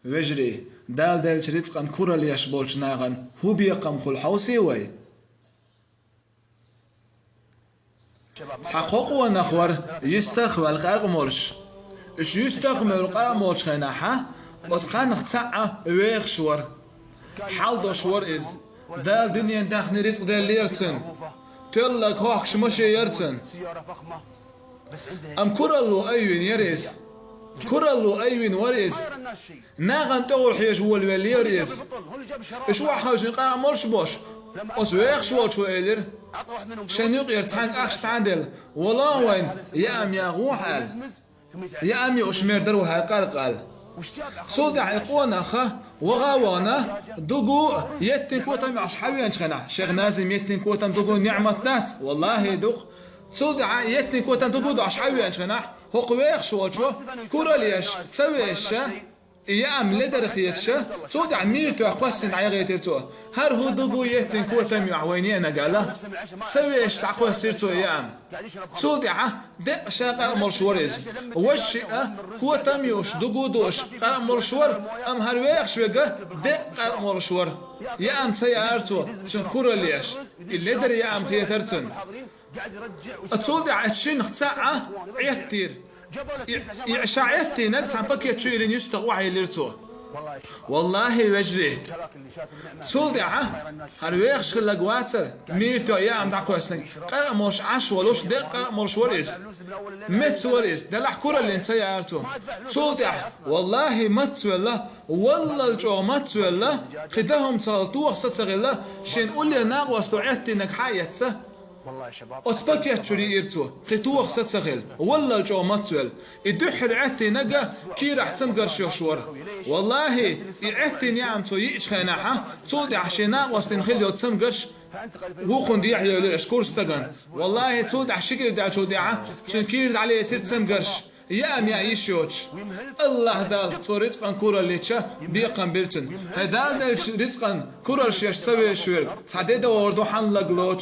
وجري دال دال رزقا كورا ليش بولش ناغن هو بيقم خل حوسي وي تحقق ونخور يستخوى القرق مولش اش يستخمل القرق مولش خيناحا وتقان اختعة ويخ شور حال دو شور إز دال دنيا داخل رزق دال ليرتن تلك هوكش مشي يرتن أم كرلو أيوين يريز كرلو أيوين وريز ناغن تغل حيش والولي يريز إش واحد قرق مولش بوش أس ويخ شور شو إيلر شنوق يرتحنك أخش تعدل والله وين يا أم يا غوحال يا أمي أشمير دروها قال صودع يقوان أخا وغاوانا دوغو يتن كوتم أشحاوي أنشخنا شيخ نازم يتن كوتم دوغو نعمة نات والله دوغ صودع يتن كوتم دوغو دو أشحاوي أنشخنا هو قويخ شوالشو كورا ليش تسويش يا أم لدر خيتشا صودع ميرتو أقوسن عيغيتيرتو هر هو دوغو يتن كوتم يعويني أنا قاله تسويش تعقوه سيرتو يا أم صودع دق شاقر مرشوريز وشئة كوتم يوش دوغو دوش قرأ مرشور أم هرويخ شويقة دق مرشور يا أم تيارتو شن كورا ليش اللدر يا أم خيترتن صودع تشين اختاعة عيتير يعشعيتي نقطع بكيت شويرين يستغوعي ليرتو والله وجري صودعة هرويخ شغل قواتر ميرتو يا عم دعكو اسنك قرأ موش عش ولوش دق قرأ موش وريز مت وريز دلح كورا اللي انت يارتو صودعة والله مت ولا والله الجو مت ولا خدهم تالتو وخصت صغيلا شين قولي ناقوس توعيتي انك حايتسه أتبكيت شري إرتو خطوة خصت سخيل والله الجو ماتول الدحر عتي نجا كي راح تمقر شوشور والله عتي نعمتو يئش خناحة تودع عشنا واستنخيل يو تمقرش وخون دي يحيى الاشكور استغن والله تودع شكر دع تودعه تنكير عليه تصير تمقرش يا أم يعيش يوتش الله دال تو رزقا كورا ليتشا بيقن بيرتن هدال دال رزقا كورا شيش سوي شوير تعديد وردو حن لقلوتش